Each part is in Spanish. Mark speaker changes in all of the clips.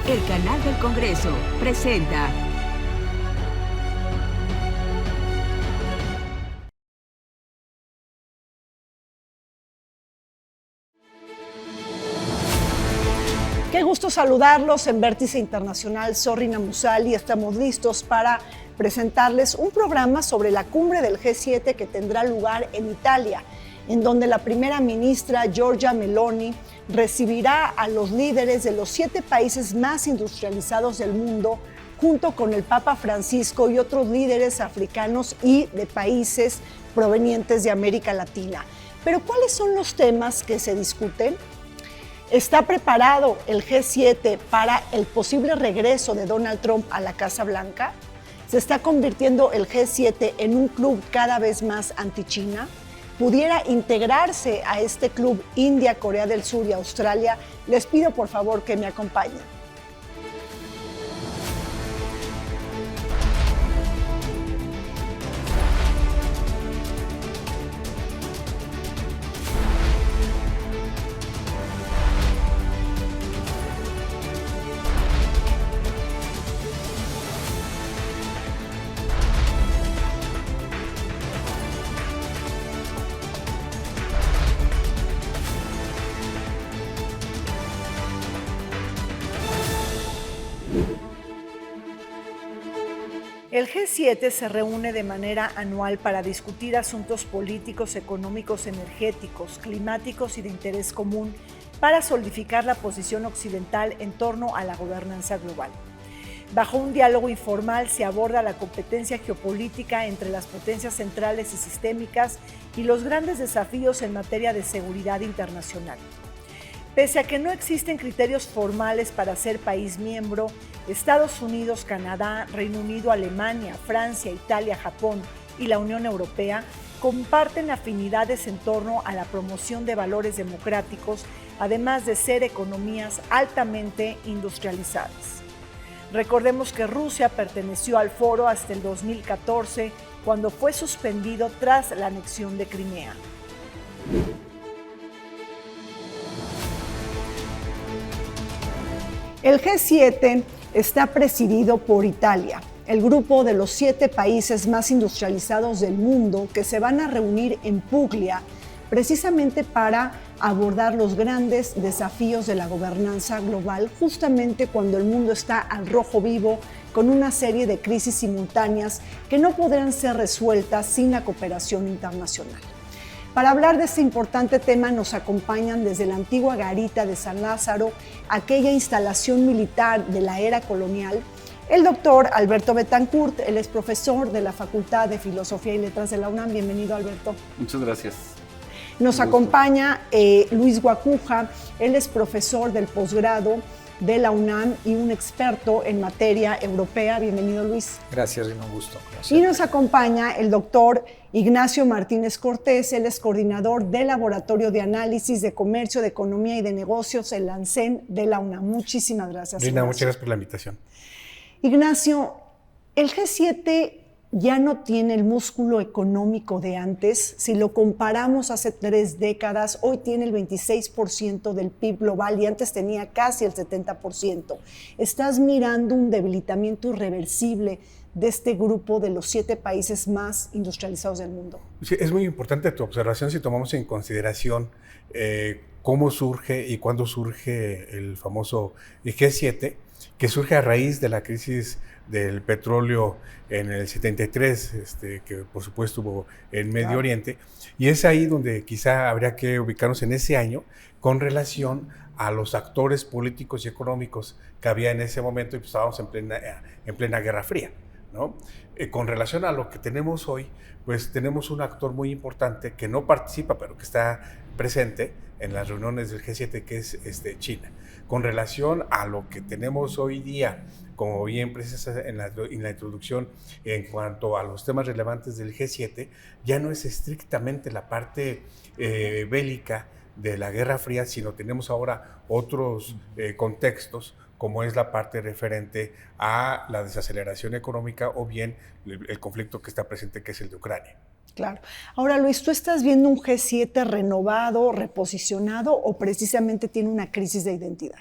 Speaker 1: El canal del Congreso presenta
Speaker 2: Qué gusto saludarlos en Vértice Internacional. Soy Rina Musali y estamos listos para presentarles un programa sobre la cumbre del G7 que tendrá lugar en Italia, en donde la primera ministra Giorgia Meloni recibirá a los líderes de los 7 países más industrializados del mundo, junto con el Papa Francisco y otros líderes africanos y de países provenientes de América Latina. Pero ¿cuáles son los temas que se discuten? ¿Está preparado el G7 para el posible regreso de Donald Trump a la Casa Blanca? ¿Se está convirtiendo el G7 en un club cada vez más anti-China? ¿Pudiera integrarse a este club India, Corea del Sur y Australia? Les pido por favor que me acompañen. El G7 se reúne de manera anual para discutir asuntos políticos, económicos, energéticos, climáticos y de interés común para solidificar la posición occidental en torno a la gobernanza global. Bajo un diálogo informal se aborda la competencia geopolítica entre las potencias centrales y sistémicas y los grandes desafíos en materia de seguridad internacional. Pese a que no existen criterios formales para ser país miembro, Estados Unidos, Canadá, Reino Unido, Alemania, Francia, Italia, Japón y la Unión Europea comparten afinidades en torno a la promoción de valores democráticos, además de ser economías altamente industrializadas. Recordemos que Rusia perteneció al foro hasta el 2014, cuando fue suspendido tras la anexión de Crimea. El G7 está presidido por Italia, el grupo de los 7 países más industrializados del mundo que se van a reunir en Puglia precisamente para abordar los grandes desafíos de la gobernanza global, justamente cuando el mundo está al rojo vivo con una serie de crisis simultáneas que no podrán ser resueltas sin la cooperación internacional. Para hablar de este importante tema nos acompañan desde la antigua garita de San Lázaro, aquella instalación militar de la era colonial, el doctor Alberto Betancourt. Él es profesor de la Facultad de Filosofía y Letras de la UNAM. Bienvenido, Alberto.
Speaker 3: Muchas gracias.
Speaker 2: Nos acompaña Luis Guacuja. Él es profesor del posgrado de la UNAM y un experto en materia europea. Bienvenido, Luis.
Speaker 4: Gracias, Rino, un gusto. Gracias.
Speaker 2: Y nos acompaña el doctor Ignacio Martínez Cortés. Él es coordinador del Laboratorio de Análisis de Comercio, de Economía y de Negocios, el LANCEN de la UNAM. Muchísimas gracias,
Speaker 4: Rina,
Speaker 2: Ignacio.
Speaker 4: muchas gracias por la invitación.
Speaker 2: Ignacio, el G7 ya no tiene el músculo económico de antes. Si lo comparamos hace 3 décadas, hoy tiene el 26% del PIB global y antes tenía casi el 70%. Estás mirando un debilitamiento irreversible de este grupo de los 7 países más industrializados del mundo.
Speaker 4: Sí, es muy importante tu observación si tomamos en consideración cómo surge y cuándo surge el famoso G7, que surge a raíz de la crisis del petróleo en el 73, que por supuesto hubo en Medio Oriente, y es ahí donde quizá habría que ubicarnos en ese año con relación a los actores políticos y económicos que había en ese momento, y pues estábamos en plena Guerra Fría, ¿no? Con relación a lo que tenemos hoy, pues tenemos un actor muy importante que no participa, pero que está presente en las reuniones del G7, que es China. Con relación a lo que tenemos hoy día, como bien precisas en la introducción, en cuanto a los temas relevantes del G7, ya no es estrictamente la parte bélica de la Guerra Fría, sino tenemos ahora otros contextos, como es la parte referente a la desaceleración económica o bien el conflicto que está presente, que es el de Ucrania.
Speaker 2: Claro. Ahora, Luis, ¿tú estás viendo un G7 renovado, reposicionado o precisamente tiene una crisis de identidad?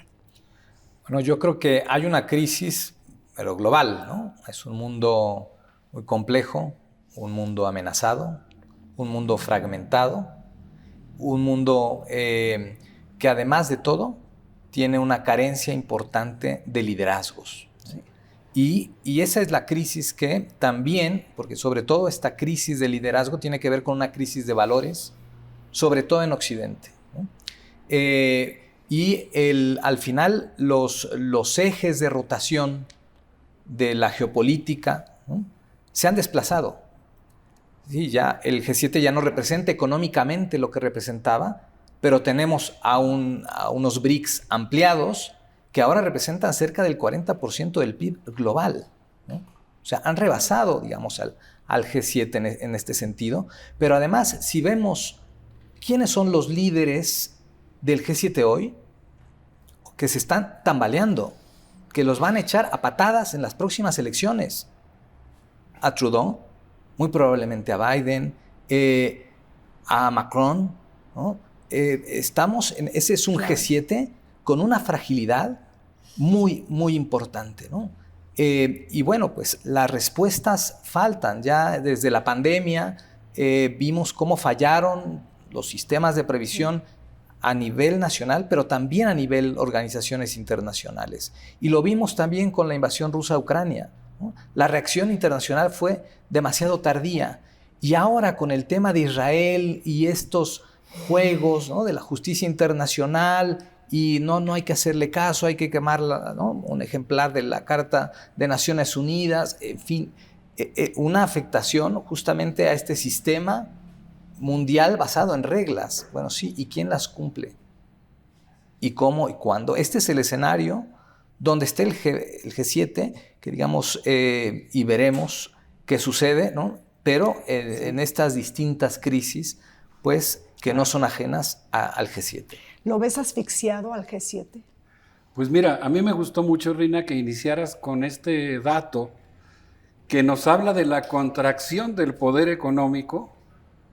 Speaker 3: Bueno, yo creo que hay una crisis, pero global, ¿no? Es un mundo muy complejo, un mundo amenazado, un mundo fragmentado, un mundo que además de todo tiene una carencia importante de liderazgos. ¿Sí? Y esa es la crisis que también, porque sobre todo esta crisis de liderazgo tiene que ver con una crisis de valores, sobre todo en Occidente, ¿no? Al final los ejes de rotación de la geopolítica, ¿no?, se han desplazado. Sí, ya el G7 ya no representa económicamente lo que representaba, pero tenemos a unos BRICS ampliados que ahora representan cerca del 40% del PIB global, ¿no? O sea, han rebasado, digamos, al G7 en este sentido. Pero además, si vemos quiénes son los líderes del G7 hoy, que se están tambaleando, que los van a echar a patadas en las próximas elecciones. A Trudeau, muy probablemente a Biden, a Macron, ¿no? Ese es un G7 con una fragilidad muy, muy importante, ¿no? Y bueno, pues las respuestas faltan. Ya desde la pandemia vimos cómo fallaron los sistemas de previsión a nivel nacional, pero también a nivel organizaciones internacionales. Y lo vimos también con la invasión rusa a Ucrania, ¿no? La reacción internacional fue demasiado tardía. Y ahora con el tema de Israel y estos juegos, ¿no?, de la justicia internacional, y no hay que hacerle caso, hay que quemarla, ¿no?, un ejemplar de la Carta de Naciones Unidas, en fin, una afectación justamente a este sistema mundial basado en reglas. Bueno, sí, ¿y quién las cumple? ¿Y cómo y cuándo? Este es el escenario donde está el G7, que digamos, y veremos qué sucede, ¿no? Pero en estas distintas crisis, pues, que no son ajenas al G7.
Speaker 2: ¿Lo ves asfixiado al G7?
Speaker 5: Pues mira, a mí me gustó mucho, Rina, que iniciaras con este dato que nos habla de la contracción del poder económico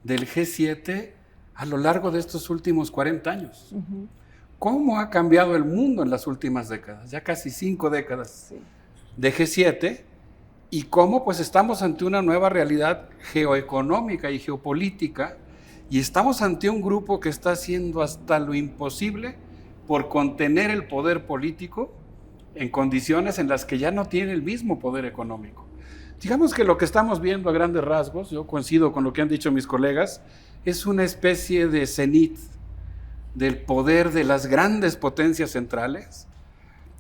Speaker 5: del G7 a lo largo de estos últimos 40 años. Uh-huh. ¿Cómo ha cambiado el mundo en las últimas décadas? Ya casi 5 décadas de G7, y cómo pues estamos ante una nueva realidad geoeconómica y geopolítica, y estamos ante un grupo que está haciendo hasta lo imposible por contener el poder político en condiciones en las que ya no tiene el mismo poder económico. Digamos que lo que estamos viendo a grandes rasgos, yo coincido con lo que han dicho mis colegas, es una especie de cenit del poder de las grandes potencias centrales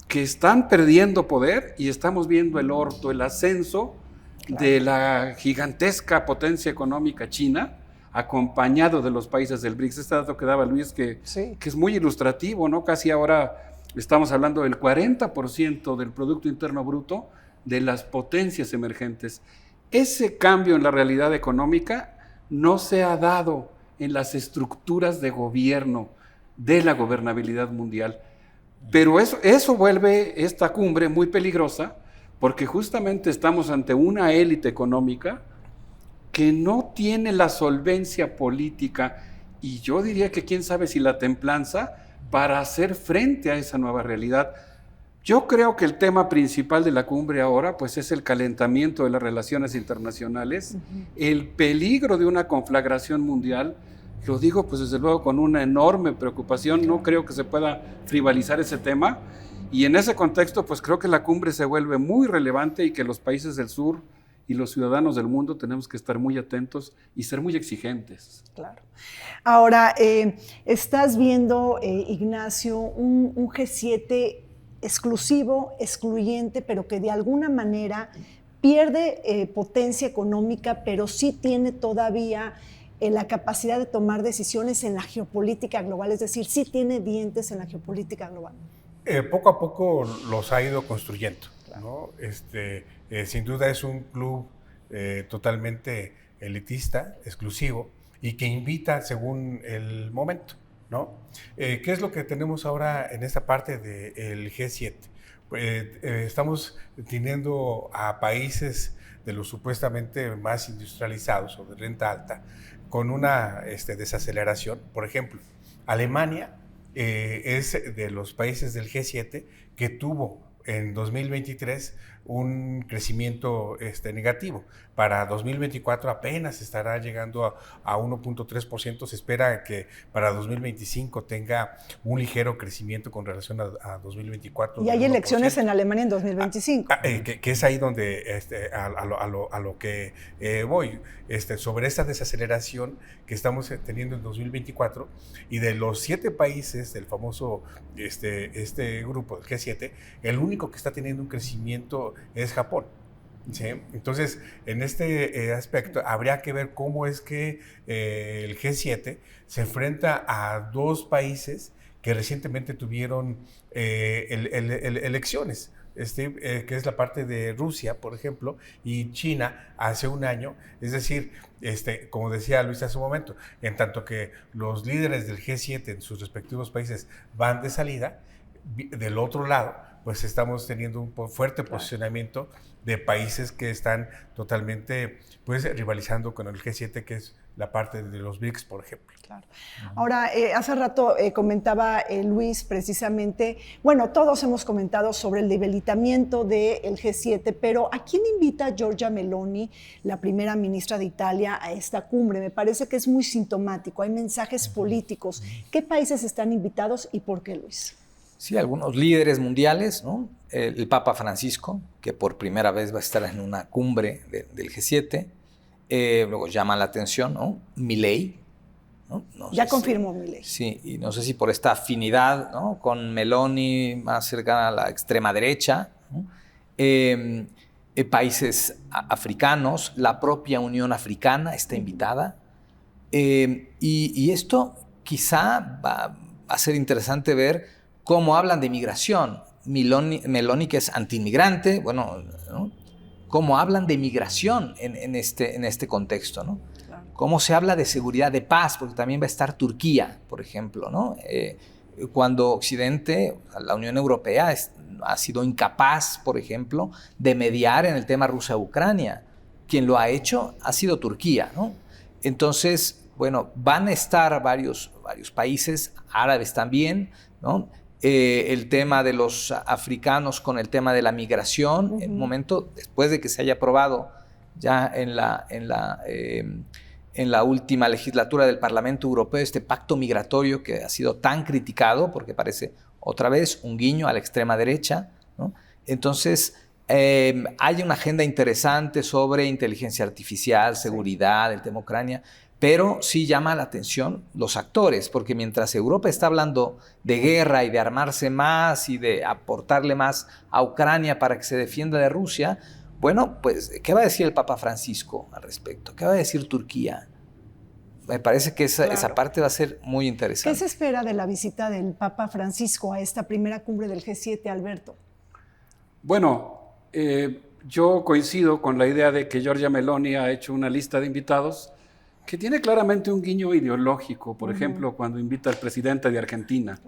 Speaker 5: que están perdiendo poder, y estamos viendo el orto, el ascenso de la gigantesca potencia económica china, acompañado de los países del BRICS. Este dato que daba Luis, que es muy ilustrativo, ¿no? Casi ahora estamos hablando del 40% del Producto Interno Bruto de las potencias emergentes. Ese cambio en la realidad económica no se ha dado en las estructuras de gobierno de la gobernabilidad mundial. Pero eso vuelve esta cumbre muy peligrosa, porque justamente estamos ante una élite económica que no tiene la solvencia política, y yo diría que quién sabe si la templanza, para hacer frente a esa nueva realidad. Yo creo que el tema principal de la cumbre ahora pues es el calentamiento de las relaciones internacionales, el peligro de una conflagración mundial. Lo digo pues desde luego con una enorme preocupación, no creo que se pueda frivolizar ese tema, y en ese contexto pues creo que la cumbre se vuelve muy relevante, y que los países del sur y los ciudadanos del mundo tenemos que estar muy atentos y ser muy exigentes.
Speaker 2: Claro. Ahora, estás viendo, Ignacio, un G7 exclusivo, excluyente, pero que de alguna manera pierde potencia económica, pero sí tiene todavía la capacidad de tomar decisiones en la geopolítica global, es decir, sí tiene dientes en la geopolítica global.
Speaker 4: Poco a poco los ha ido construyendo, ¿no? Sin duda es un club totalmente elitista, exclusivo, y que invita según el momento, ¿no? ¿Qué es lo que tenemos ahora en esta parte del G7? Estamos teniendo a países de los supuestamente más industrializados o de renta alta con una desaceleración. Por ejemplo, Alemania es de los países del G7 que tuvo en 2023 un crecimiento negativo. Para 2024 apenas estará llegando a 1.3%. Se espera que para 2025 tenga un ligero crecimiento con relación a 2024.
Speaker 2: Y hay elecciones en Alemania en 2025.
Speaker 4: Que es ahí donde a lo que voy. Sobre esta desaceleración que estamos teniendo en 2024, y de los 7 países del famoso grupo del G7, el único que está teniendo un crecimiento es Japón. ¿Sí? Entonces, en este aspecto, habría que ver cómo es que el G7 se enfrenta a 2 países que recientemente tuvieron elecciones, que es la parte de Rusia, por ejemplo, y China hace un año. Es decir, como decía Luis hace un momento, en tanto que los líderes del G7 en sus respectivos países van de salida, del otro lado, pues estamos teniendo un fuerte posicionamiento de países que están totalmente rivalizando con el G7, que es la parte de los BRICS, por ejemplo.
Speaker 2: Claro. Ahora, hace rato comentaba Luis precisamente, bueno, todos hemos comentado sobre el debilitamiento del G7, pero ¿a quién invita Giorgia Meloni, la primera ministra de Italia, a esta cumbre? Me parece que es muy sintomático, hay mensajes políticos. ¿Qué países están invitados y por qué, Luis?
Speaker 3: Sí, algunos líderes mundiales, ¿no? El Papa Francisco, que por primera vez va a estar en una cumbre del G7. Luego llama la atención, ¿no? Milei, ¿no?
Speaker 2: Ya confirmó Milei.
Speaker 3: Sí, y no sé si por esta afinidad, ¿no?, con Meloni más cercana a la extrema derecha, ¿no? Países africanos, la propia Unión Africana está invitada. Y esto quizá va a ser interesante ver cómo hablan de migración. Meloni, que es antiinmigrante, bueno, ¿no?, cómo hablan de migración en este contexto, ¿no? Claro. Cómo se habla de seguridad, de paz, porque también va a estar Turquía, por ejemplo, ¿no? Cuando Occidente, la Unión Europea, ha sido incapaz, por ejemplo, de mediar en el tema Rusia-Ucrania. Quien lo ha hecho ha sido Turquía, ¿no? Entonces, bueno, van a estar varios países, árabes también, ¿no? El tema de los africanos con el tema de la migración, en un momento después de que se haya aprobado ya en la última legislatura del Parlamento Europeo este pacto migratorio que ha sido tan criticado porque parece otra vez un guiño a la extrema derecha, ¿no? Entonces hay una agenda interesante sobre inteligencia artificial, seguridad, el tema Ucrania. Pero sí llama la atención los actores, porque mientras Europa está hablando de guerra y de armarse más y de aportarle más a Ucrania para que se defienda de Rusia, bueno, pues, ¿qué va a decir el Papa Francisco al respecto? ¿Qué va a decir Turquía? Me parece que esa parte va a ser muy interesante.
Speaker 2: ¿Qué se espera de la visita del Papa Francisco a esta primera cumbre del G7, Alberto?
Speaker 5: Bueno, yo coincido con la idea de que Giorgia Meloni ha hecho una lista de invitados que tiene claramente un guiño ideológico, por ejemplo, cuando invita al presidente de Argentina.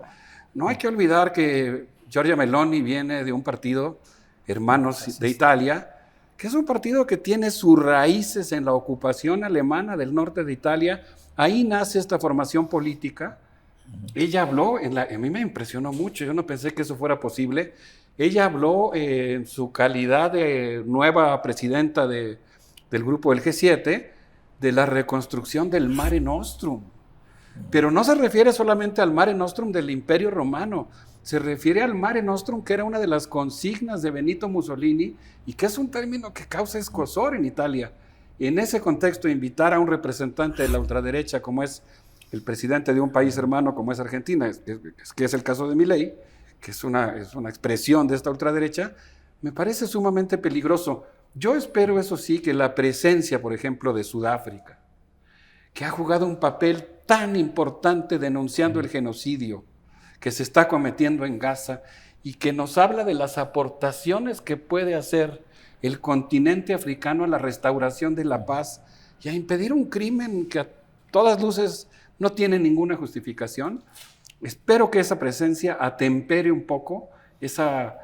Speaker 5: No hay que olvidar que Giorgia Meloni viene de un partido, Hermanos de Italia, que es un partido que tiene sus raíces en la ocupación alemana del norte de Italia. Ahí nace esta formación política. Ella habló, a mí me impresionó mucho, yo no pensé que eso fuera posible. Ella habló en su calidad de nueva presidenta del grupo del G7, de la reconstrucción del Mare Nostrum. Pero no se refiere solamente al Mare Nostrum del Imperio Romano, se refiere al Mare Nostrum que era una de las consignas de Benito Mussolini y que es un término que causa escozor en Italia. En ese contexto, invitar a un representante de la ultraderecha como es el presidente de un país hermano como es Argentina, que es el caso de Milei, que es una expresión de esta ultraderecha, me parece sumamente peligroso. Yo espero, eso sí, que la presencia, por ejemplo, de Sudáfrica, que ha jugado un papel tan importante denunciando el genocidio que se está cometiendo en Gaza y que nos habla de las aportaciones que puede hacer el continente africano a la restauración de la paz y a impedir un crimen que a todas luces no tiene ninguna justificación. Espero que esa presencia atempere un poco esa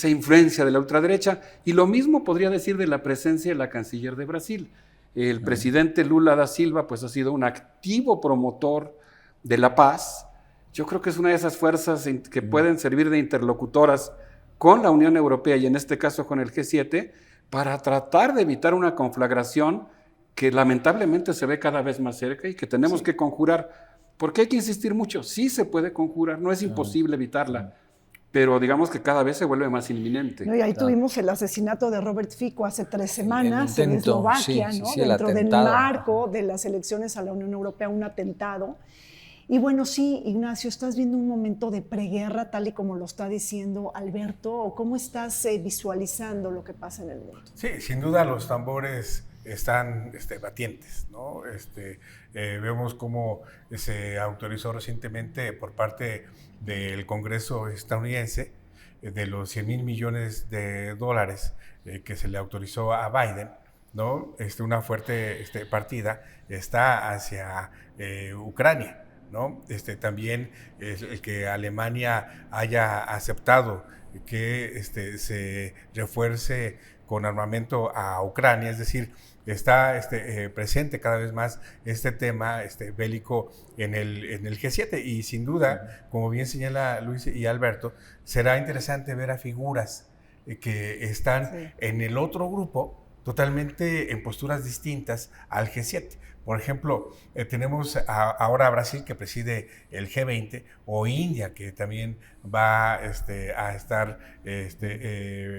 Speaker 5: influencia de la ultraderecha, y lo mismo podría decir de la presencia de la canciller de Brasil. El presidente Lula da Silva pues ha sido un activo promotor de la paz, yo creo que es una de esas fuerzas que pueden servir de interlocutoras con la Unión Europea y en este caso con el G7 para tratar de evitar una conflagración que lamentablemente se ve cada vez más cerca y que tenemos que conjurar. ¿Por qué hay que insistir mucho? Sí se puede conjurar, no es imposible evitarla, pero digamos que cada vez se vuelve más inminente.
Speaker 2: No, y ahí tuvimos el asesinato de Robert Fico hace 3 semanas en Eslovaquia, ¿no? Dentro del marco de las elecciones a la Unión Europea, un atentado. Y bueno, sí, Ignacio, ¿estás viendo un momento de preguerra tal y como lo está diciendo Alberto? ¿O cómo estás visualizando lo que pasa en el mundo?
Speaker 4: Sí, sin duda los tambores están batientes, ¿no? Vemos cómo se autorizó recientemente por parte del Congreso estadounidense de los 100,000 millones de dólares que se le autorizó a Biden, ¿no? Una fuerte partida está hacia Ucrania, ¿no? También el que Alemania haya aceptado que se refuerce con armamento a Ucrania, es decir, está presente cada vez más este tema bélico en el G7 y sin duda, como bien señala Luis y Alberto, será interesante ver a figuras que están en el otro grupo totalmente en posturas distintas al G7. Por ejemplo, tenemos ahora a Brasil que preside el G20 o India que también va a estar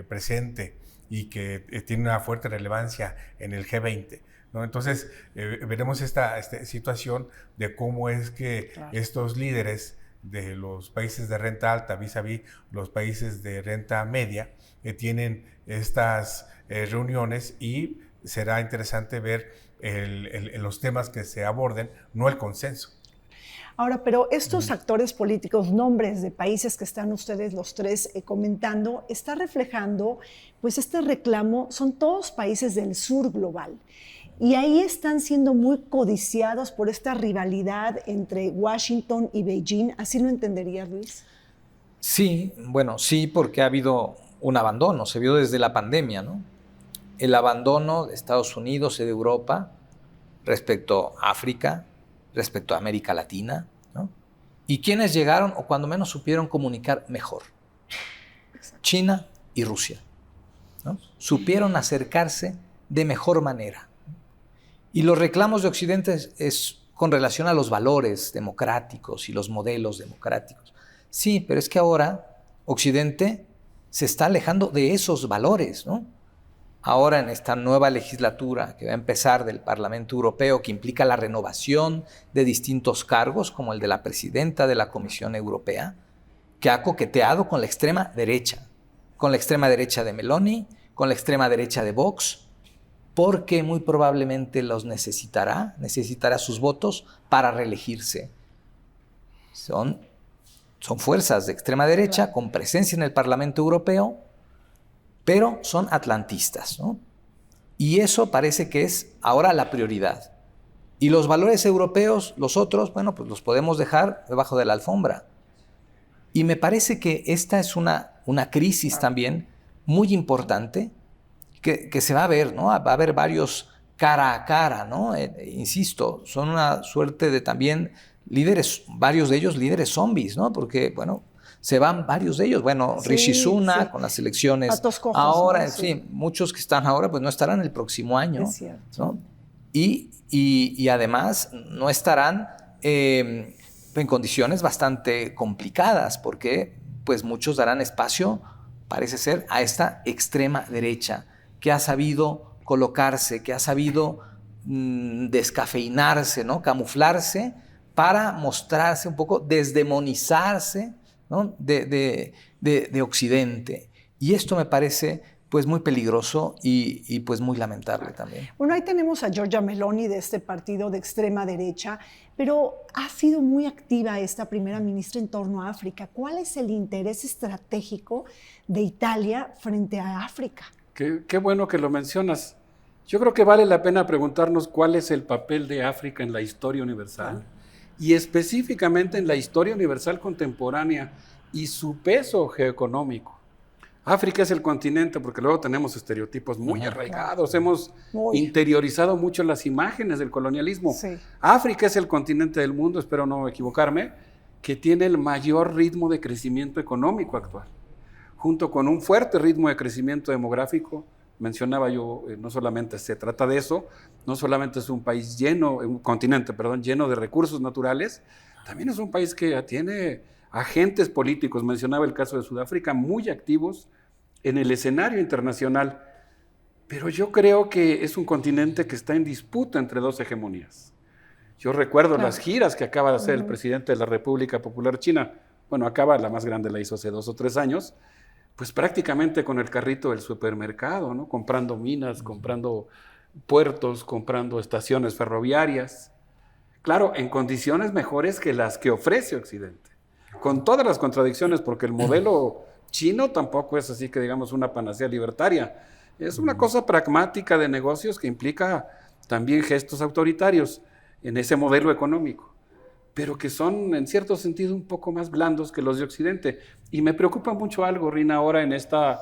Speaker 4: presente y que tiene una fuerte relevancia en el G20, ¿no? Entonces, veremos esta situación de cómo es que estos líderes de los países de renta alta vis-a-vis los países de renta media tienen estas reuniones y será interesante ver los temas que se aborden, no el consenso.
Speaker 2: Ahora, pero estos actores políticos, nombres de países que están ustedes los tres comentando, está reflejando, pues este reclamo, son todos países del sur global. Y ahí están siendo muy codiciados por esta rivalidad entre Washington y Beijing. ¿Así lo entenderías, Luis?
Speaker 3: Sí, bueno, sí, porque ha habido un abandono, se vio desde la pandemia, ¿no? El abandono de Estados Unidos y de Europa respecto a África, respecto a América Latina, ¿no? Y quienes llegaron, o cuando menos supieron comunicar mejor. China y Rusia, ¿no? Supieron acercarse de mejor manera. Y los reclamos de Occidente es con relación a los valores democráticos y los modelos democráticos. Sí, pero es que ahora Occidente se está alejando de esos valores, ¿no? Ahora en esta nueva legislatura que va a empezar del Parlamento Europeo, que implica la renovación de distintos cargos, como el de la presidenta de la Comisión Europea, que ha coqueteado con la extrema derecha de Meloni, con la extrema derecha de Vox, porque muy probablemente los necesitará sus votos para reelegirse. Son fuerzas de extrema derecha con presencia en el Parlamento Europeo, pero son atlantistas, ¿no? Y eso parece que es ahora la prioridad. Y los valores europeos, los otros, bueno, pues los podemos dejar debajo de la alfombra. Y me parece que esta es una crisis también muy importante que se va a ver, ¿no? Va a haber varios cara a cara, ¿no? Insisto, son una suerte de también líderes, varios de ellos líderes zombies, ¿no? Porque, bueno, se van varios de ellos. Bueno, sí, Rishi Sunak con las elecciones.
Speaker 2: Patos cojos,
Speaker 3: ahora,
Speaker 2: ¿no?
Speaker 3: sí, muchos que están ahora, pues no estarán el próximo año.
Speaker 2: Es cierto.
Speaker 3: ¿No? Y además no estarán en condiciones bastante complicadas, porque pues muchos darán espacio, parece ser, a esta extrema derecha, que ha sabido colocarse, que ha sabido descafeinarse, ¿no? Camuflarse para mostrarse un poco, desdemonizarse, ¿no? de Occidente. Y esto me parece pues muy peligroso y pues muy lamentable también.
Speaker 2: Bueno, ahí tenemos a Giorgia Meloni de este partido de extrema derecha, pero ha sido muy activa esta primera ministra en torno a África. ¿Cuál es el interés estratégico de Italia frente a África?
Speaker 5: Qué bueno que lo mencionas. Yo creo que vale la pena preguntarnos cuál es el papel de África en la historia universal y específicamente en la historia universal contemporánea y su peso geoeconómico. África es el continente, porque luego tenemos estereotipos muy arraigados, hemos interiorizado mucho las imágenes del colonialismo.
Speaker 2: Sí.
Speaker 5: África es el continente del mundo, espero no equivocarme, que tiene el mayor ritmo de crecimiento económico actual, junto con un fuerte ritmo de crecimiento demográfico. Mencionaba yo, no solamente se trata de eso, no solamente es un país un continente lleno de recursos naturales, también es un país que tiene agentes políticos, mencionaba el caso de Sudáfrica, muy activos en el escenario internacional. Pero yo creo que es un continente que está en disputa entre dos hegemonías. Yo recuerdo las giras que acaba de hacer el presidente de la República Popular China. Bueno, la más grande la hizo hace 2 o 3 años, pues prácticamente con el carrito del supermercado, ¿no? Comprando minas, comprando puertos, comprando estaciones ferroviarias. Claro, en condiciones mejores que las que ofrece Occidente. Con todas las contradicciones, porque el modelo chino tampoco es así que digamos una panacea libertaria. Es una cosa pragmática de negocios que implica también gestos autoritarios en ese modelo económico, pero que son en cierto sentido un poco más blandos que los de Occidente. Y me preocupa mucho algo, Rina, ahora en esta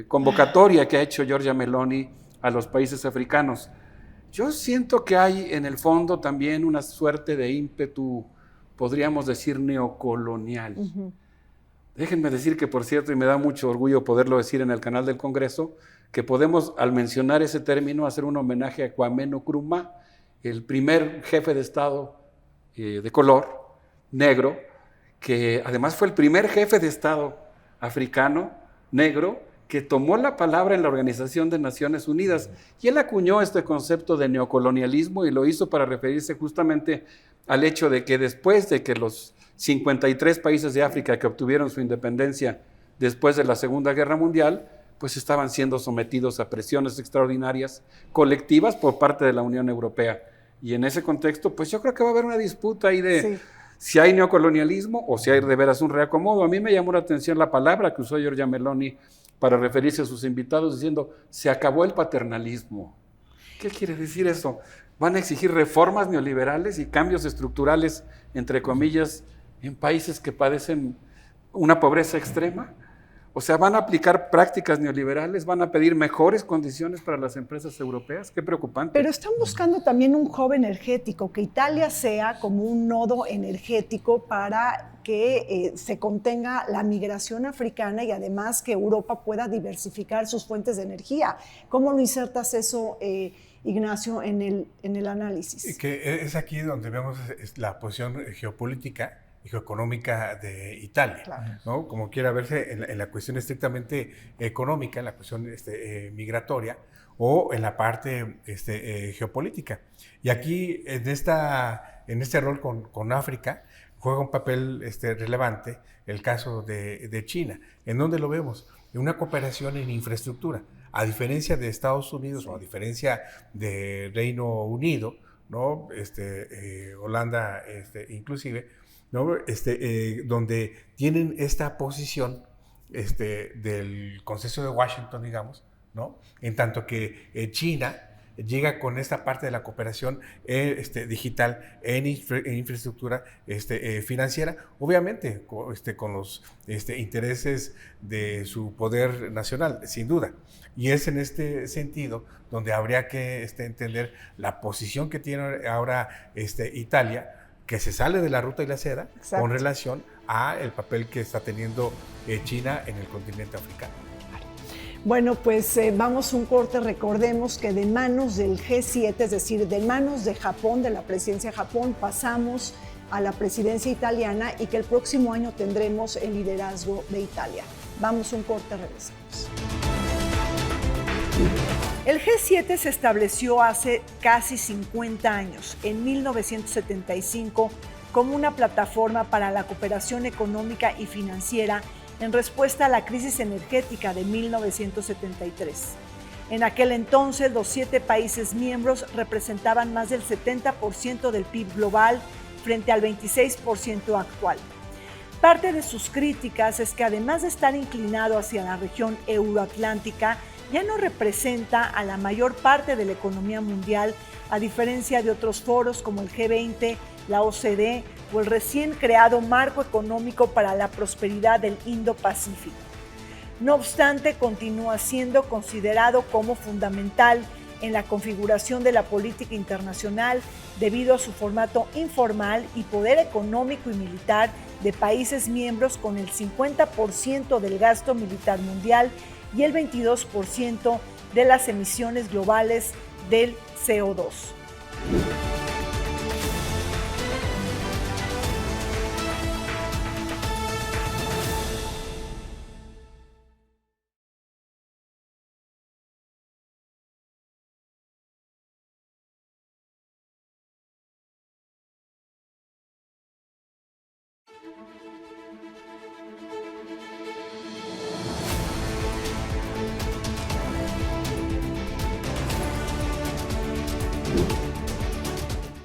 Speaker 5: convocatoria que ha hecho Giorgia Meloni a los países africanos. Yo siento que hay en el fondo también una suerte de ímpetu, podríamos decir, neocolonial. Déjenme decir que, por cierto, y me da mucho orgullo poderlo decir en el canal del Congreso, que podemos, al mencionar ese término, hacer un homenaje a Kwame Nkrumah, el primer jefe de Estado de color, negro, que además fue el primer jefe de Estado africano, negro, que tomó la palabra en la Organización de Naciones Unidas. Y él acuñó este concepto de neocolonialismo y lo hizo para referirse justamente al hecho de que después de que los 53 países de África que obtuvieron su independencia después de la Segunda Guerra Mundial, pues estaban siendo sometidos a presiones extraordinarias colectivas por parte de la Unión Europea. Y en ese contexto, pues yo creo que va a haber una disputa ahí de si hay neocolonialismo o si hay de veras un reacomodo. A mí me llamó la atención la palabra que usó Giorgia Meloni para referirse a sus invitados diciendo, se acabó el paternalismo. ¿Qué quiere decir eso? ¿Van a exigir reformas neoliberales y cambios estructurales, entre comillas, en países que padecen una pobreza extrema? O sea, ¿van a aplicar prácticas neoliberales? ¿Van a pedir mejores condiciones para las empresas europeas? Qué preocupante.
Speaker 2: Pero están buscando también un hub energético, que Italia sea como un nodo energético para que se contenga la migración africana y además que Europa pueda diversificar sus fuentes de energía. ¿Cómo lo insertas eso, Ignacio, en el análisis?
Speaker 4: Que es aquí donde vemos la posición geopolítica y geoeconómica de Italia, claro, ¿no? Como quiera verse en la cuestión estrictamente económica, en la cuestión migratoria o en la parte geopolítica. Y aquí en este rol con África juega un papel relevante el caso de China. ¿En dónde lo vemos? En una cooperación en infraestructura. A diferencia de Estados Unidos o a diferencia de Reino Unido, ¿no? Holanda inclusive, ¿no? Donde tienen esta posición del Consenso de Washington, digamos, ¿no? En tanto que China llega con esta parte de la cooperación digital en infraestructura financiera, obviamente con los intereses de su poder nacional, sin duda. Y es en este sentido donde habría que entender la posición que tiene ahora Italia, que se sale de la ruta y la seda. Exacto. Con relación a el papel que está teniendo China en el continente africano.
Speaker 2: Bueno, pues vamos a un corte. Recordemos que de manos del G7, es decir, de manos de Japón, de la presidencia de Japón, pasamos a la presidencia italiana y que el próximo año tendremos el liderazgo de Italia. Vamos a un corte, regresamos. El G7 se estableció hace casi 50 años, en 1975, como una plataforma para la cooperación económica y financiera en respuesta a la crisis energética de 1973. En aquel entonces, los 7 países miembros representaban más del 70% del PIB global frente al 26% actual. Parte de sus críticas es que además de estar inclinado hacia la región euroatlántica, ya no representa a la mayor parte de la economía mundial, a diferencia de otros foros como el G20, la OCDE o el recién creado Marco Económico para la Prosperidad del Indo-Pacífico. No obstante, continúa siendo considerado como fundamental en la configuración de la política internacional debido a su formato informal y poder económico y militar de países miembros con el 50% del gasto militar mundial y el 22% de las emisiones globales del CO2.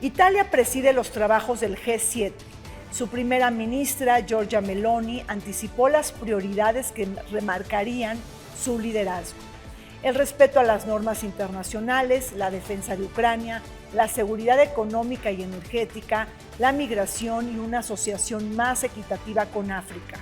Speaker 2: Italia preside los trabajos del G7. Su primera ministra, Giorgia Meloni, anticipó las prioridades que remarcarían su liderazgo: el respeto a las normas internacionales, la defensa de Ucrania, la seguridad económica y energética, la migración y una asociación más equitativa con África.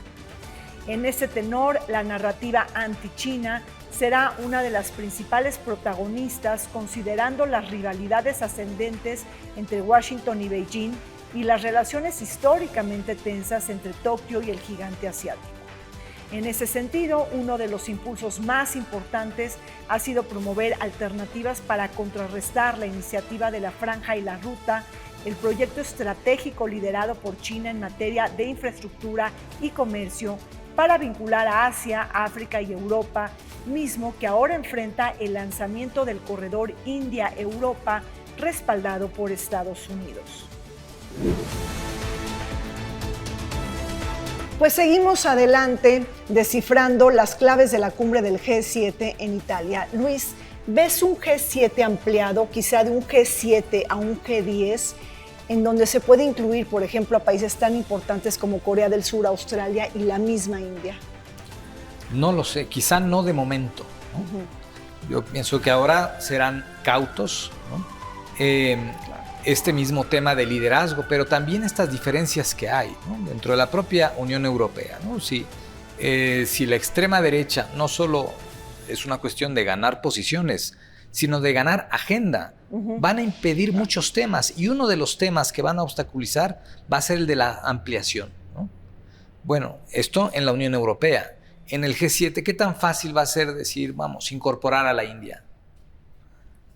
Speaker 2: En ese tenor, la narrativa anti-China será una de las principales protagonistas, considerando las rivalidades ascendentes entre Washington y Beijing y las relaciones históricamente tensas entre Tokio y el gigante asiático. En ese sentido, uno de los impulsos más importantes ha sido promover alternativas para contrarrestar la iniciativa de la Franja y la Ruta, el proyecto estratégico liderado por China en materia de infraestructura y comercio para vincular a Asia, África y Europa, mismo que ahora enfrenta el lanzamiento del corredor India-Europa, respaldado por Estados Unidos. Pues seguimos adelante descifrando las claves de la cumbre del G7 en Italia. Luis, ¿ves un G7 ampliado, quizá de un G7 a un G10, en donde se puede incluir, por ejemplo, a países tan importantes como Corea del Sur, Australia y la misma India?
Speaker 3: No lo sé, quizá no de momento, ¿no? Yo pienso que ahora serán cautos, ¿no? Este mismo tema de liderazgo, pero también estas diferencias que hay, ¿no? Dentro de la propia Unión Europea, ¿no? Si la extrema derecha no solo es una cuestión de ganar posiciones, sino de ganar agenda, van a impedir muchos temas, y uno de los temas que van a obstaculizar va a ser el de la ampliación, ¿no? Bueno, esto en la Unión Europea. En el G7, ¿qué tan fácil va a ser decir, vamos, incorporar a la India?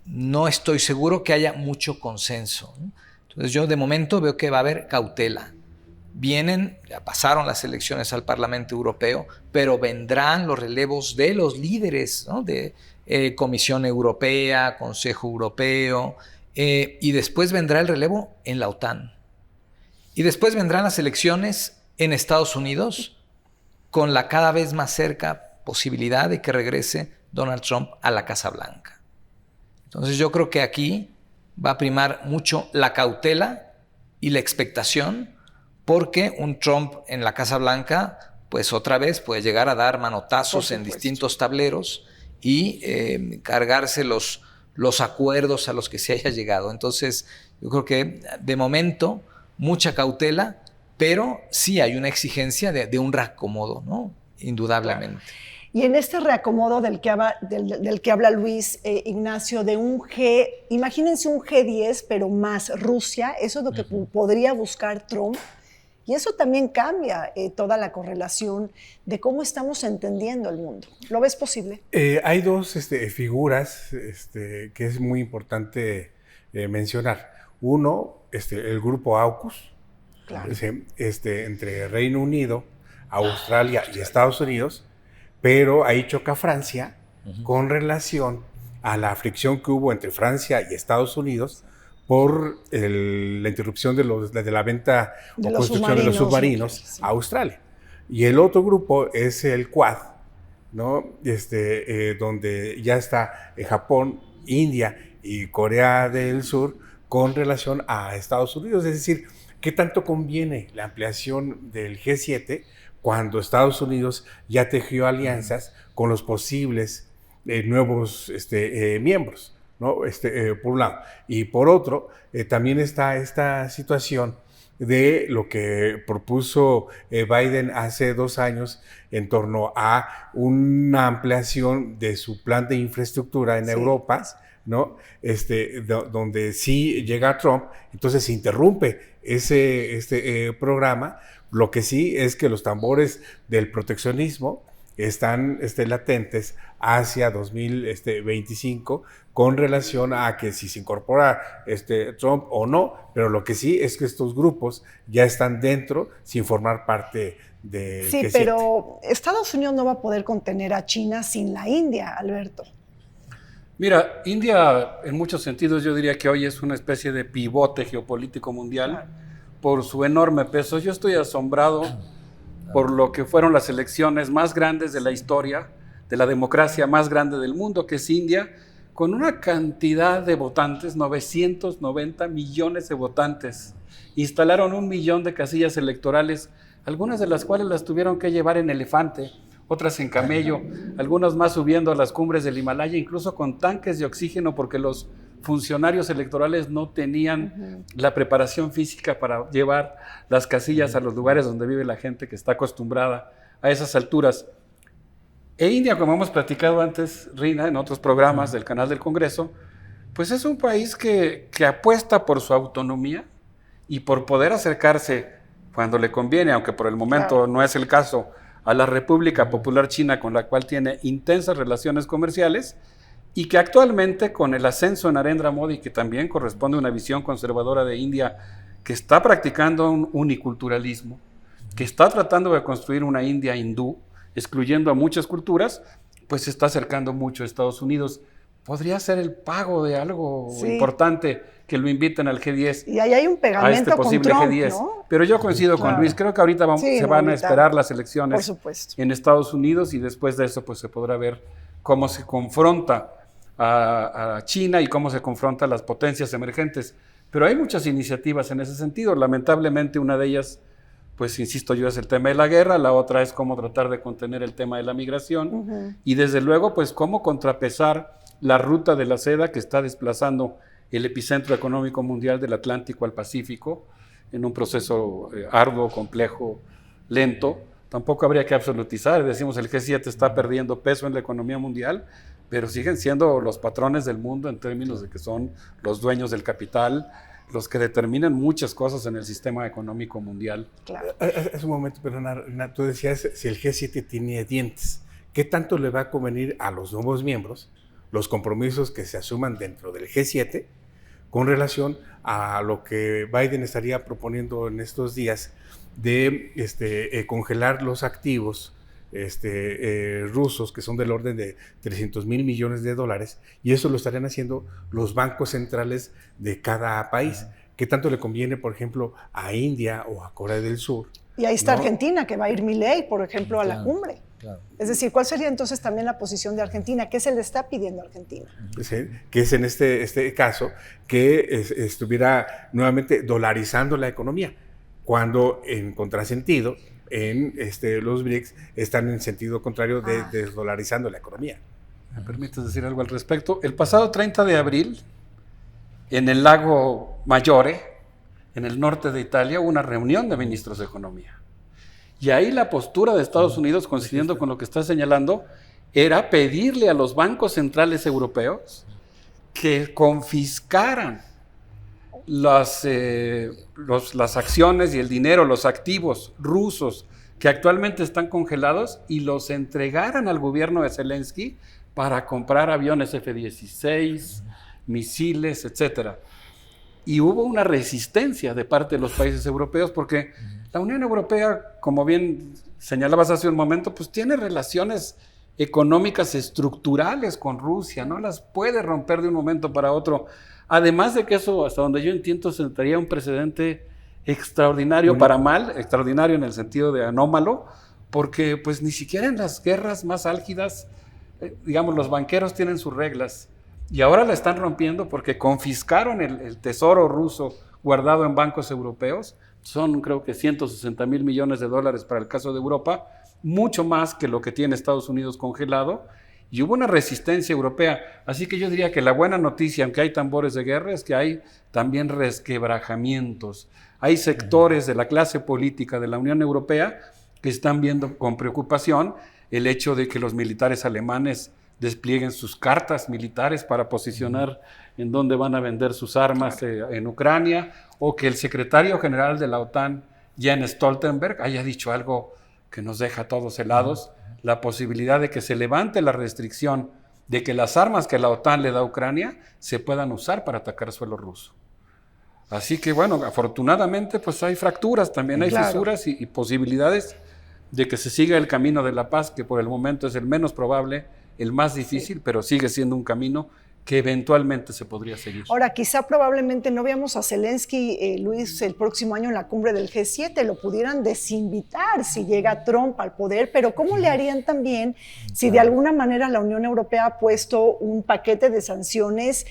Speaker 3: No estoy seguro que haya mucho consenso, ¿no? Entonces yo de momento veo que va a haber cautela. Ya pasaron las elecciones al Parlamento Europeo, pero vendrán los relevos de los líderes, ¿no? De Comisión Europea, Consejo Europeo, y después vendrá el relevo en la OTAN. Y después vendrán las elecciones en Estados Unidos, con la cada vez más cerca posibilidad de que regrese Donald Trump a la Casa Blanca. Entonces yo creo que aquí va a primar mucho la cautela y la expectación, porque un Trump en la Casa Blanca, pues otra vez puede llegar a dar manotazos en distintos tableros y cargarse los acuerdos a los que se haya llegado. Entonces yo creo que de momento mucha cautela, pero sí hay una exigencia de un reacomodo, ¿no? Indudablemente.
Speaker 2: Claro. Y en este reacomodo del que habla Luis, Ignacio, de imagínense un G10, pero más Rusia, eso es lo que podría buscar Trump. Y eso también cambia toda la correlación de cómo estamos entendiendo el mundo. ¿Lo ves posible?
Speaker 4: Hay dos figuras que es muy importante mencionar. Uno, el grupo AUKUS, claro, entre Reino Unido, Australia y Estados Unidos, pero ahí choca Francia con relación a la fricción que hubo entre Francia y Estados Unidos por la interrupción de la venta o construcción de los submarinos a Australia. Y el otro grupo es el Quad, ¿no? Donde ya está Japón, India y Corea del Sur con relación a Estados Unidos. Es decir, ¿qué tanto conviene la ampliación del G7 cuando Estados Unidos ya tejió alianzas con los posibles nuevos miembros, ¿no? Por un lado. Y por otro, también está esta situación de lo que propuso Biden hace 2 años en torno a una ampliación de su plan de infraestructura en Europa, ¿no? Donde sí llega Trump, entonces se interrumpe ese programa. Lo que sí es que los tambores del proteccionismo están latentes hacia 2025 con relación a que si se incorpora Trump o no, pero lo que sí es que estos grupos ya están dentro sin formar parte del
Speaker 2: Sí,
Speaker 4: G7.
Speaker 2: pero Estados Unidos no va a poder contener a China sin la India, Alberto.
Speaker 5: Mira, India en muchos sentidos yo diría que hoy es una especie de pivote geopolítico mundial por su enorme peso. Yo estoy asombrado por lo que fueron las elecciones más grandes de la historia, de la democracia más grande del mundo, que es India, con una cantidad de votantes, 990 millones de votantes. Instalaron 1 millón de casillas electorales, algunas de las cuales las tuvieron que llevar en elefante, otras en camello, algunas más subiendo a las cumbres del Himalaya, incluso con tanques de oxígeno, porque los funcionarios electorales no tenían la preparación física para llevar las casillas a los lugares donde vive la gente que está acostumbrada a esas alturas. E India, como hemos platicado antes, Rina, en otros programas del canal del Congreso, pues es un país que apuesta por su autonomía y por poder acercarse cuando le conviene, aunque por el momento no es el caso, a la República Popular China, con la cual tiene intensas relaciones comerciales, y que actualmente con el ascenso de Narendra Modi, que también corresponde a una visión conservadora de India, que está practicando un uniculturalismo, que está tratando de construir una India hindú, excluyendo a muchas culturas, pues se está acercando mucho a Estados Unidos. Podría ser el pago de algo importante que lo inviten al G10.
Speaker 2: Y ahí hay un pegamento
Speaker 5: con posible
Speaker 2: Trump,
Speaker 5: G10.
Speaker 2: ¿no?
Speaker 5: Pero yo coincido con Luis, creo que ahorita se van a esperar las elecciones en Estados Unidos y después de eso pues se podrá ver cómo se confronta a China y cómo se confronta a las potencias emergentes. Pero hay muchas iniciativas en ese sentido. Lamentablemente una de ellas, pues insisto yo, es el tema de la guerra, la otra es cómo tratar de contener el tema de la migración y desde luego pues cómo contrapesar la ruta de la seda que está desplazando el epicentro económico mundial del Atlántico al Pacífico en un proceso arduo, complejo, lento. Tampoco habría que absolutizar, decimos el G7 está perdiendo peso en la economía mundial, pero siguen siendo los patrones del mundo en términos de que son los dueños del capital, los que determinan muchas cosas en el sistema económico mundial.
Speaker 2: Claro.
Speaker 4: Hace un momento, perdona, tú decías si el G7 tiene dientes, ¿qué tanto le va a convenir a los nuevos miembros los compromisos que se asuman dentro del G7 con relación a lo que Biden estaría proponiendo en estos días de congelar los activos rusos, que son del orden de 300,000 millones de dólares, y eso lo estarían haciendo los bancos centrales de cada país? ¿Qué tanto le conviene, por ejemplo, a India o a Corea del Sur?
Speaker 2: Y ahí está Argentina, que va a ir Milei, por ejemplo, a la cumbre. Claro. Es decir, ¿cuál sería entonces también la posición de Argentina? ¿Qué se le está pidiendo a Argentina?
Speaker 4: Sí, que es en este caso que estuviera nuevamente dolarizando la economía, cuando en contrasentido en los BRICS están en sentido contrario de desdolarizando la economía.
Speaker 5: ¿Me permites decir algo al respecto? El pasado 30 de abril, en el lago Maggiore, en el norte de Italia, hubo una reunión de ministros de Economía. Y ahí la postura de Estados Unidos, coincidiendo con lo que está señalando, era pedirle a los bancos centrales europeos que confiscaran las acciones y el dinero, los activos rusos que actualmente están congelados y los entregaran al gobierno de Zelensky para comprar aviones F-16, misiles, etcétera. Y hubo una resistencia de parte de los países europeos porque la Unión Europea, como bien señalabas hace un momento, pues tiene relaciones económicas estructurales con Rusia, no las puede romper de un momento para otro. Además de que eso, hasta donde yo entiendo, sentaría un precedente extraordinario para mal, extraordinario en el sentido de anómalo, porque pues ni siquiera en las guerras más álgidas, digamos, los banqueros tienen sus reglas. Y ahora la están rompiendo porque confiscaron el tesoro ruso guardado en bancos europeos. Son creo que 160,000 millones de dólares para el caso de Europa, mucho más que lo que tiene Estados Unidos congelado. Y hubo una resistencia europea. Así que yo diría que la buena noticia, aunque hay tambores de guerra, es que hay también resquebrajamientos. Hay sectores de la clase política de la Unión Europea que están viendo con preocupación el hecho de que los militares alemanes desplieguen sus cartas militares para posicionar en dónde van a vender sus armas en Ucrania, o que el secretario general de la OTAN, Jens Stoltenberg, haya dicho algo que nos deja a todos helados, la posibilidad de que se levante la restricción de que las armas que la OTAN le da a Ucrania se puedan usar para atacar suelo ruso. Así que bueno, afortunadamente pues hay fracturas, también hay fisuras y posibilidades de que se siga el camino de la paz, que por el momento es el menos probable, el más difícil, pero sigue siendo un camino que eventualmente se podría seguir.
Speaker 2: Ahora, quizá probablemente no veamos a Zelensky, Luis, el próximo año en la cumbre del G7, lo pudieran desinvitar si llega Trump al poder, pero ¿cómo le harían también si de alguna manera la Unión Europea ha puesto un paquete de sanciones